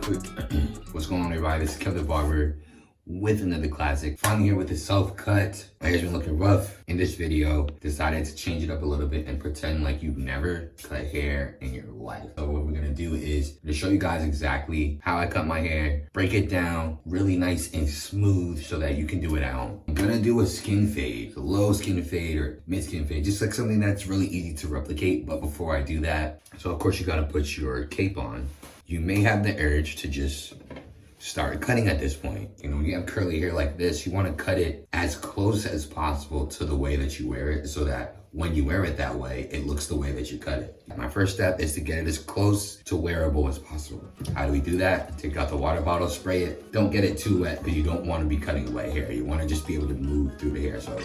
quick. What's going on, everybody? This is Kevin the Barber with another classic. Finally here with a self-cut. My hair's been looking rough. In this video, decided to change it up a little bit and pretend like you've never cut hair in your life. So what we're gonna do is to show you guys exactly how I cut my hair, break it down really nice and smooth so that you can do it at home. I'm gonna do a skin fade, a low skin fade or mid skin fade, just like something that's really easy to replicate. But before I do that, so of course you gotta put your cape on. You may have the urge to just start cutting at this point. You know, when you have curly hair like this, you want to cut it as close as possible to the way that you wear it so that when you wear it that way, it looks the way that you cut it. My first step is to get it as close to wearable as possible. How do we do that? Take out the water bottle, spray it. Don't get it too wet because you don't want to be cutting wet hair. You want to just be able to move through the hair. So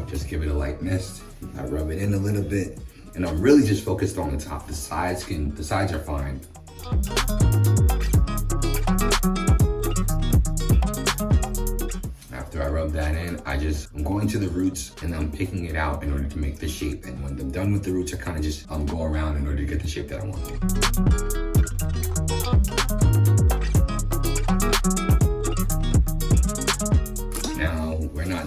just give it a light mist. I rub it in a little bit, and I'm really just focused on the top. The sides are fine. After I rub that in, I'm going to the roots and I'm picking it out in order to make the shape. And when I'm done with the roots, I kind of just go around in order to get the shape that I want.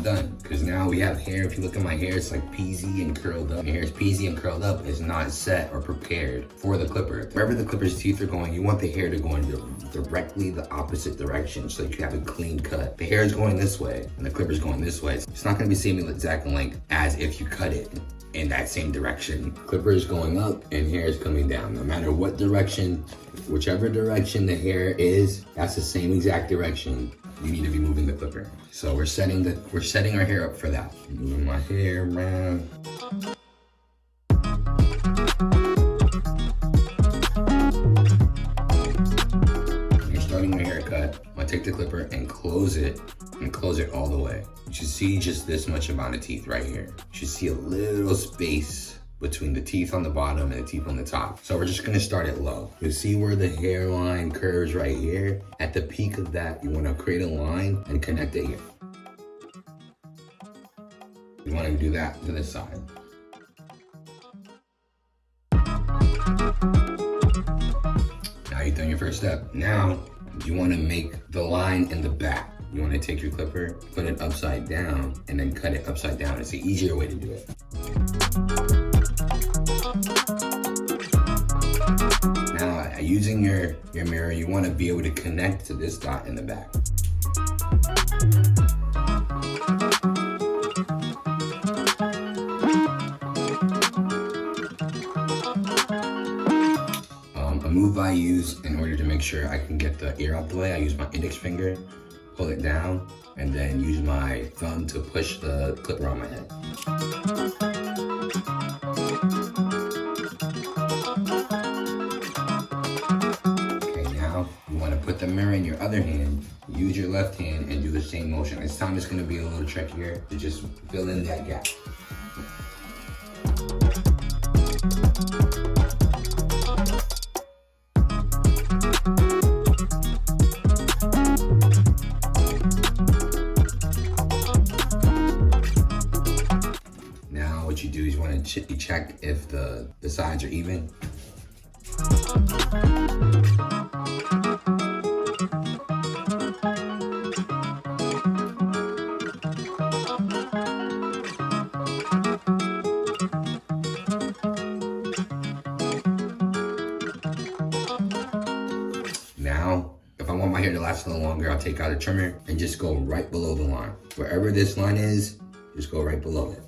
Done, because now we have hair. If you look at my hair, it's like peasy and curled up. Your hair is peasy and curled up. It's not set or prepared for the clipper. Wherever the clipper's teeth are going, you want the hair to go in directly the opposite direction so you can have a clean cut. The hair is going this way and the clipper's going this way. It's not going to be same exact length as if you cut it in that same direction. Clipper is going up and hair is coming down. No matter what direction, whichever direction the hair is, that's the same exact direction you need to be moving the clipper. So we're setting our hair up for that. Moving my hair around. You're starting your haircut. I'm gonna take the clipper and close it all the way. You should see just this much amount of teeth right here. You should see a little space between the teeth on the bottom and the teeth on the top. So we're just gonna start it low. You see where the hairline curves right here? At the peak of that, you wanna create a line and connect it here. You wanna do that to this side. Now you've done your first step. Now, you wanna make the line in the back. You wanna take your clipper, put it upside down, and then cut it upside down. It's the easier way to do it. Now, using your mirror, you want to be able to connect to this dot in the back. A move I use in order to make sure I can get the ear out the way, I use my index finger, pull it down, and then use my thumb to push the clipper on my head. Put the mirror in your other hand, use your left hand and do the same motion. This time it's gonna be a little trickier to just fill in that gap. Now what you do is you wanna check if the sides are even. Now, if I want my hair to last a little longer, I'll take out a trimmer and just go right below the line. Wherever this line is, just go right below it.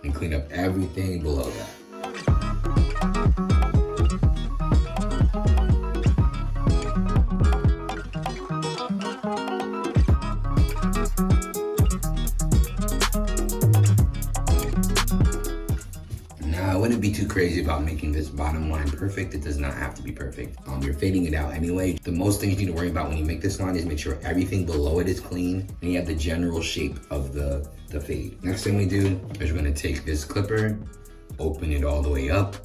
And clean up everything below that. I wouldn't be too crazy about making this bottom line perfect. It does not have to be perfect. You're fading it out anyway. The most things you need to worry about when you make this line is make sure everything below it is clean and you have the general shape of the fade. Next thing we do is we're gonna take this clipper, open it all the way up,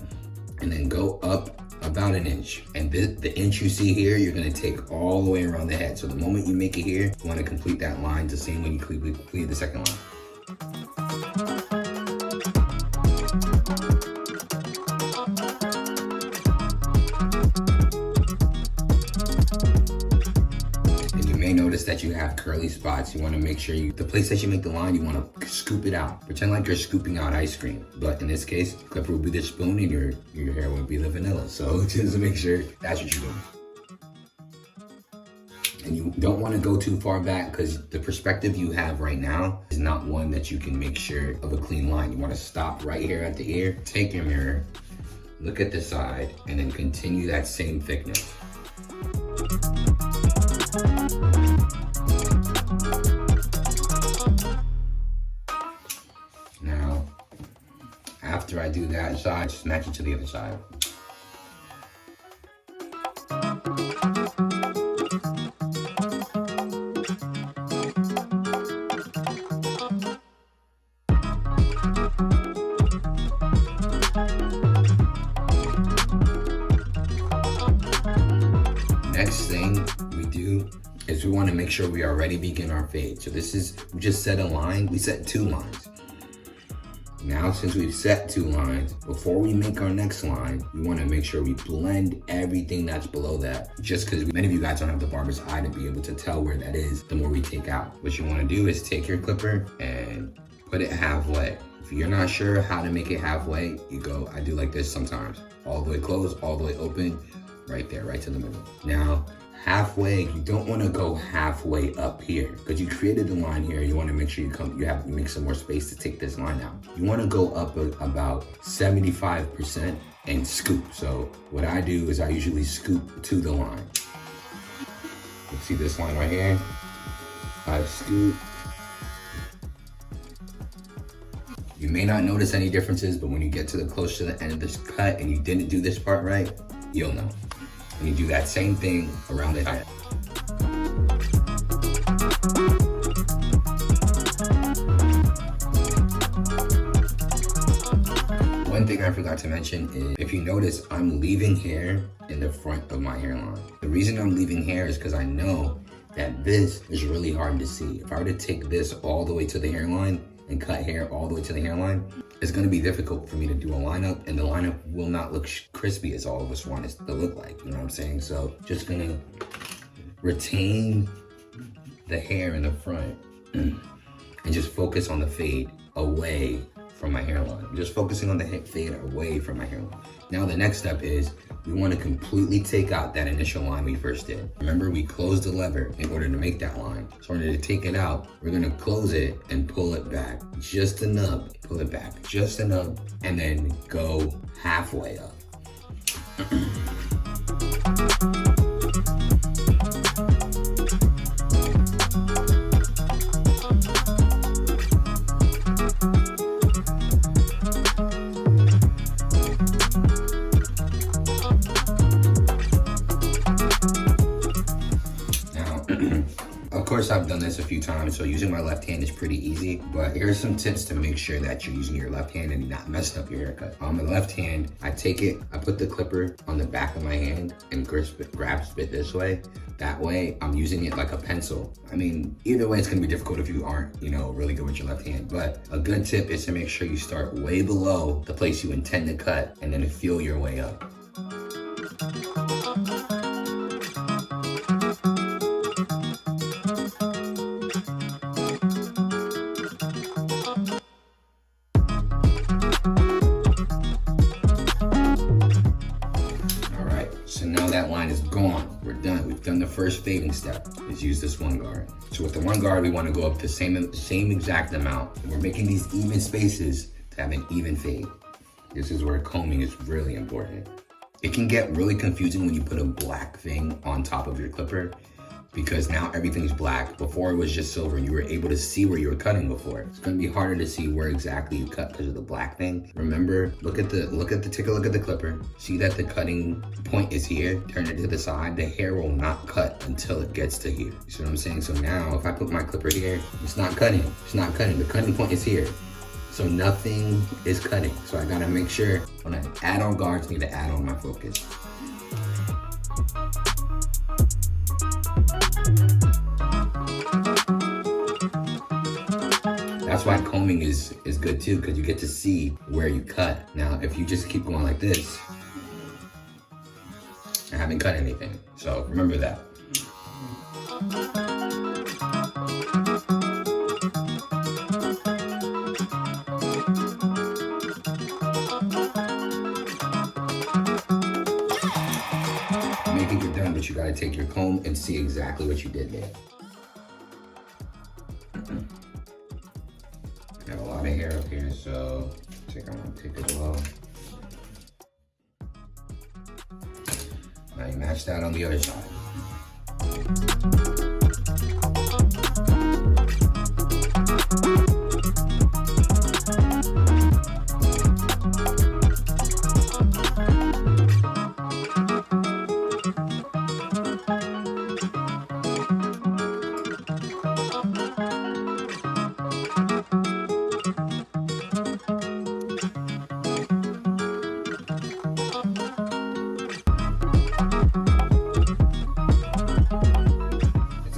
and then go up about an inch. And the inch you see here, you're gonna take all the way around the head. So the moment you make it here, you wanna complete that line the same way you complete the second line. Notice that you have curly spots. You want to make sure the place that you make the line, you want to scoop it out. Pretend like you're scooping out ice cream. But in this case, clipper will be the spoon and your hair will be the vanilla. So just make sure that's what you're doing. And you don't want to go too far back because the perspective you have right now is not one that you can make sure of a clean line. You want to stop right here at the ear, take your mirror, look at the side, and then continue that same thickness. Now, after I do that side, just match it to the other side. Next thing we do is we want to make sure we already begin our fade. So this is, we just set a line, we set 2 lines. Now, since we've set 2 lines, before we make our next line, we want to make sure we blend everything that's below that. Just because many of you guys don't have the barber's eye to be able to tell where that is, the more we take out. What you want to do is take your clipper and put it halfway. If you're not sure how to make it halfway, you go, I do like this sometimes. All the way closed, all the way open, right there, right to the middle. Now, halfway, you don't want to go halfway up here because you created the line here. You want to make sure you make some more space to take this line out. You want to go up about 75% and scoop. So what I do is I usually scoop to the line. You see this line right here? I scoop. You may not notice any differences, but when you get close to the end of this cut and you didn't do this part right, you'll know. And you do that same thing around the head. One thing I forgot to mention is, if you notice, I'm leaving hair in the front of my hairline. The reason I'm leaving hair is because I know that this is really hard to see. If I were to take this all the way to the hairline and cut hair all the way to the hairline, it's gonna be difficult for me to do a lineup, and the lineup will not look crispy as all of us want it to look like, you know what I'm saying? So just gonna retain the hair in the front and just focus on the fade away from my hairline. I'm just focusing on the fade away from my hairline. Now the next step is we want to completely take out that initial line we first did. Remember, we closed the lever in order to make that line. So in order to take it out, we're gonna close it and pull it back. Just enough, pull it back, just enough, and then go halfway up. Of course, I've done this a few times, so using my left hand is pretty easy, but here's some tips to make sure that you're using your left hand and not messing up your haircut. On my left hand, I put the clipper on the back of my hand and grasp it this way. That way, I'm using it like a pencil. I mean, either way, it's gonna be difficult if you aren't, really good with your left hand, but a good tip is to make sure you start way below the place you intend to cut and then feel your way up. So now that line is gone. We're done. We've done the first fading step. Let's use this one guard. So with the one guard, we want to go up the same exact amount. And we're making these even spaces to have an even fade. This is where combing is really important. It can get really confusing when you put a black thing on top of your clipper, because now everything's black. Before it was just silver and you were able to see where you were cutting before. It's gonna be harder to see where exactly you cut because of the black thing. Remember, take a look at the clipper. See that the cutting point is here, turn it to the side. The hair will not cut until it gets to here. You see what I'm saying? So now if I put my clipper here, it's not cutting. The cutting point is here. So nothing is cutting. So I gotta make sure when I add on guards, I need to add on my focus. that's why combing is good too, because you get to see where you cut. Now, if you just keep going like this, I haven't cut anything. So remember that. Maybe you're done, but you gotta take your comb and see exactly what you did there. I have a lot of hair up here, so I think I'm gonna pick it well. Now you match that on the other side.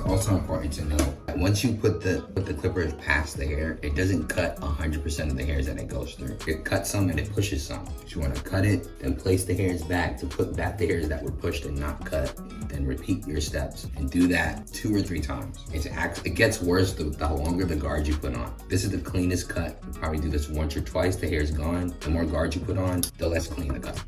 Also important to know that once you put the clippers past the hair, it doesn't cut 100% of the hairs that it goes through. It cuts some and it pushes some. So you want to cut it, then place the hairs back to put back the hairs that were pushed and not cut. Then repeat your steps and do that 2 or 3 times. It gets worse the longer the guard you put on. This is the cleanest cut. You probably do this once or twice. The hair's gone. The more guard you put on, the less clean the cut.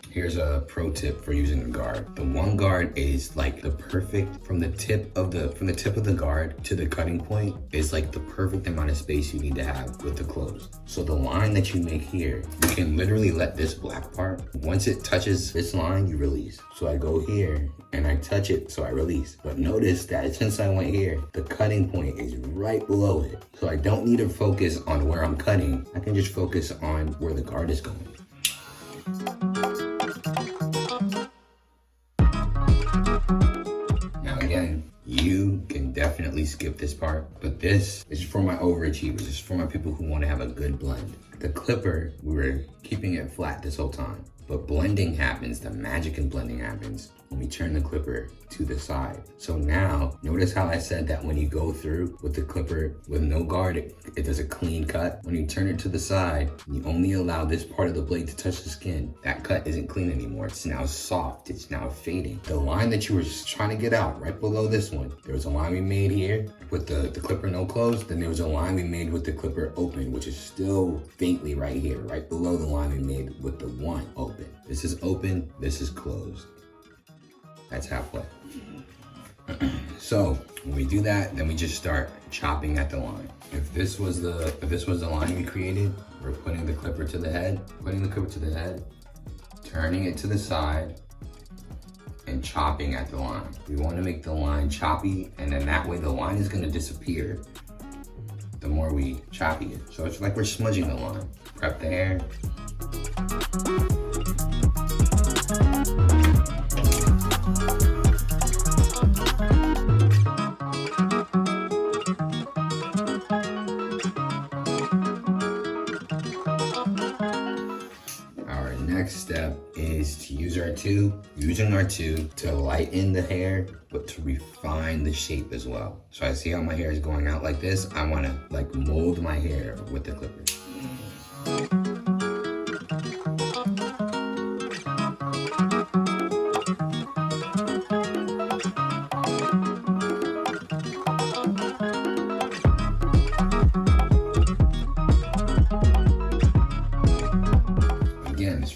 Here's a pro tip for using a guard. The one guard is like the perfect, from the tip of the guard to the cutting point is like the perfect amount of space you need to have with the closed. So the line that you make here, you can literally let this black part, once it touches this line, you release. So I go here and I touch it, so I release. But notice that since I went here, the cutting point is right below it. So I don't need to focus on where I'm cutting. I can just focus on where the guard is going. You can definitely skip this part, but this is for my overachievers. This is for my people who want to have a good blend. The clipper, we were keeping it flat this whole time, but blending happens, the magic in blending happens when we turn the clipper to the side. So now, notice how I said that when you go through with the clipper with no guard, it does a clean cut. When you turn it to the side, you only allow this part of the blade to touch the skin. That cut isn't clean anymore. It's now soft, it's now fading. The line that you were trying to get out, right below this one, there was a line we made here with the clipper no closed, then there was a line we made with the clipper open, which is still faintly right here, right below the line we made with the one open. This is open, this is closed. That's halfway. So when we do that, then we just start chopping at the line. If this was the line we created, we're putting the clipper to the head, turning it to the side, and chopping at the line. We want to make the line choppy, and then that way the line is going to disappear the more we choppy it. So it's like we're smudging the line. Prep the hair. Next step is to use using our tube to lighten the hair, but to refine the shape as well. So I see how my hair is going out like this. I want to like mold my hair with the clipper.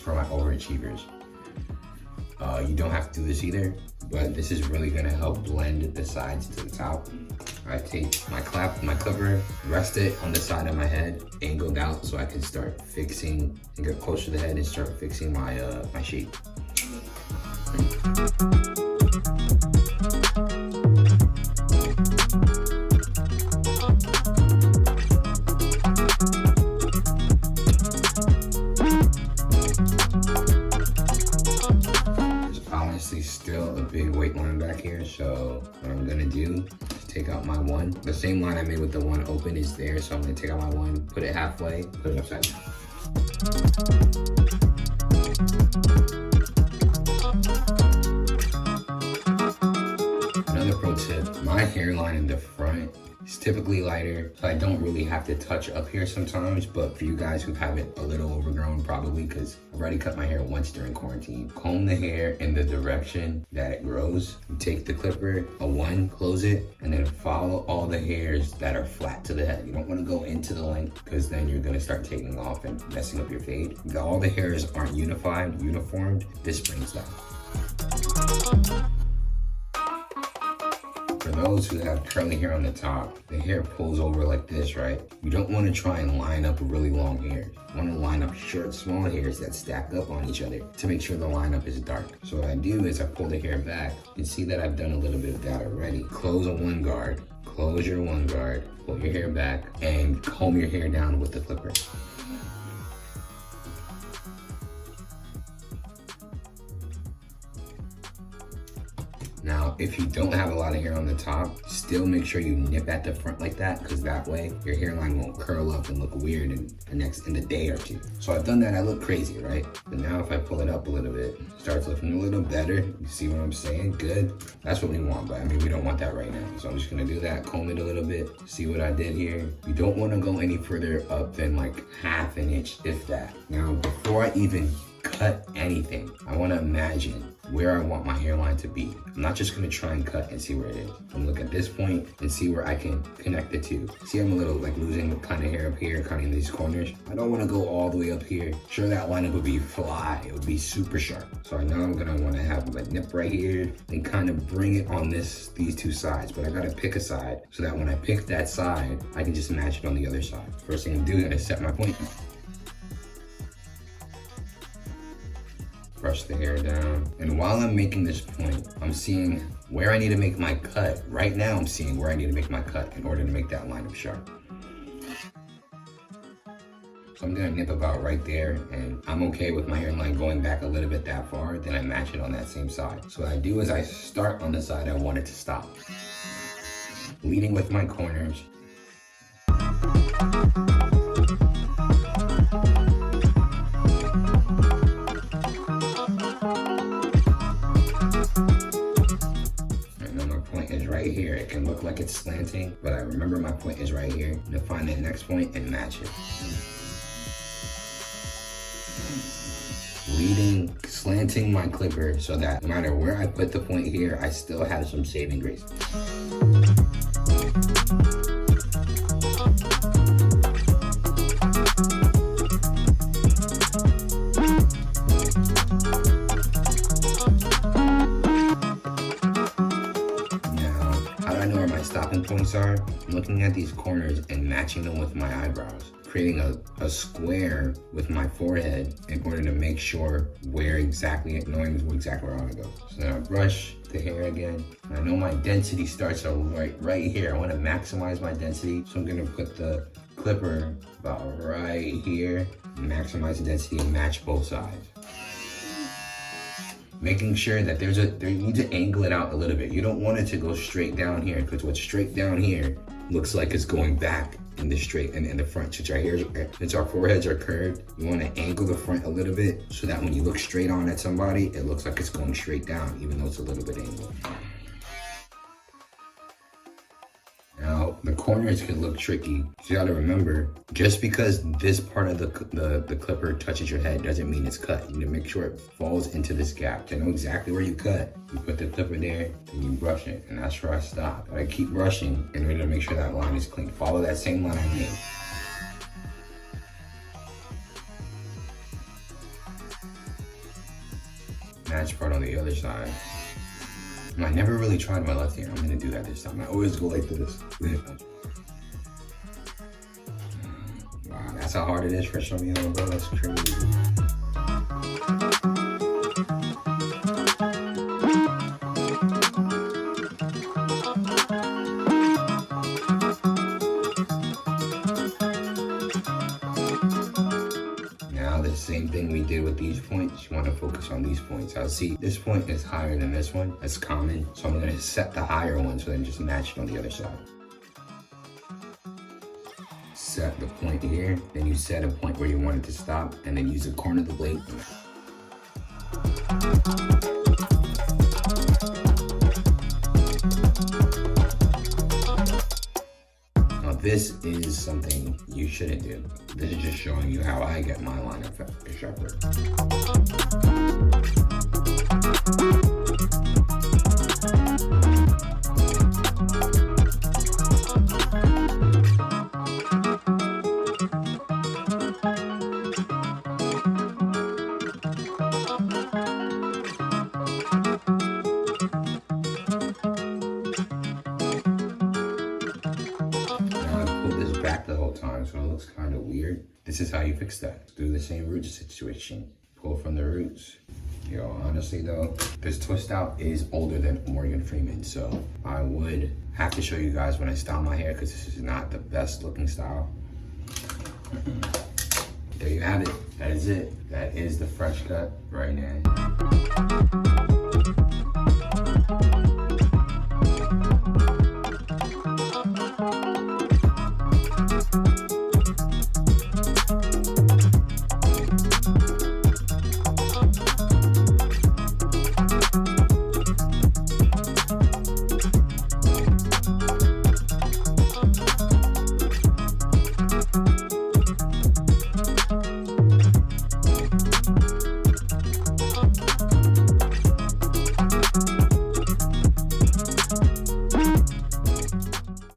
For my overachievers. You don't have to do this either, but this is really gonna help blend the sides to the top. I take my clipper, rest it on the side of my head, angled out so I can start fixing and get closer to the head and start fixing my my shape. Still a big weight line back here, so what I'm gonna do is take out my one. The same line I made with the one open is there, so I'm gonna take out my one, put it halfway, put it upside down. Another pro tip, my hairline in the front is typically lighter, so I don't really have to touch up here sometimes, but for you guys who have it a little overgrown, probably because I've already cut my hair once during quarantine, comb the hair in the direction that it grows. You take the clipper, a one, close it, and then follow all the hairs that are flat to the head. You don't want to go into the length because then you're going to start taking off and messing up your fade. If all the hairs aren't uniformed, this brings down. For those who have curly hair on the top, the hair pulls over like this, right? You don't want to try and line up really long hairs. You want to line up short, small hairs that stack up on each other to make sure the lineup is dark. So what I do is I pull the hair back. You can see that I've done a little bit of that already. Close a one guard, close your one guard, pull your hair back, and comb your hair down with the clipper. Now, if you don't have a lot of hair on the top, still make sure you nip at the front like that, because that way your hairline won't curl up and look weird in the day or two. So I've done that, I look crazy, right? But now if I pull it up a little bit, it starts looking a little better. You see what I'm saying? Good. That's what we want, but I mean, we don't want that right now. So I'm just gonna do that, comb it a little bit, see what I did here. You don't wanna go any further up than like half an inch, if that. Now, before I even cut anything, I wanna imagine where I want my hairline to be. I'm not just gonna try and cut and see where it is. I'm gonna look at this point and see where I can connect the two. See, I'm a little like losing the kind of hair up here, cutting these corners. I don't wanna go all the way up here. Sure, that lineup would be fly, it would be super sharp. So I know I'm gonna wanna have a nip right here and kind of bring it on these two sides, but I gotta pick a side so that when I pick that side, I can just match it on the other side. First thing I'm doing is set my point. Brush the hair down. And while I'm making this point, I'm seeing where I need to make my cut. Right now, I'm seeing where I need to make my cut in order to make that lineup sharp. So I'm gonna nip about right there, and I'm okay with my hairline going back a little bit that far, then I match it on that same side. So what I do is I start on the side I want it to stop. Leading with my corners. Right here, it can look like it's slanting, but I remember my point is right here. I'm gonna find that next point and match it. Leading, slanting my clipper so that no matter where I put the point here, I still have some saving grace. Stopping points are, I'm looking at these corners and matching them with my eyebrows, creating a square with my forehead in order to make sure knowing exactly where I want to go. So now I brush the hair again. And I know my density starts right here. I want to maximize my density, so I'm gonna put the clipper about right here, maximize the density and match both sides. Making sure that you need to angle it out a little bit. You don't want it to go straight down here, because what's straight down here looks like it's going back in the straight and in the front. Since our foreheads are curved, you want to angle the front a little bit so that when you look straight on at somebody, it looks like it's going straight down, even though it's a little bit angled. Now, the corners can look tricky. So you gotta remember, just because this part of the clipper touches your head doesn't mean it's cut. You need to make sure it falls into this gap. To know exactly where you cut, you put the clipper there and you brush it, and that's where I stop. But I keep brushing in order to make sure that line is clean. Follow that same line I made. Match part on the other side. I never really tried my left hand. I'm gonna do that this time. I always go like this. Wow, that's how hard it is for some of y'all, bro. That's crazy. The same thing we did with these points, you want to focus on these points. I'll see this point is higher than this one. That's common. So I'm going to set the higher one so then just match it on the other side. Set the point here, then you set a point where you want it to stop, and then use the corner of the blade. This is something you shouldn't do. This is just showing you how I get my line of sharper. Back the whole time, so it looks kind of weird. This is how you fix that. Do the same root situation. Pull from the roots. Yo, honestly though, this twist out is older than Morgan Freeman, so I would have to show you guys when I style my hair because this is not the best looking style. There you have it. That is it. That is the fresh cut right now.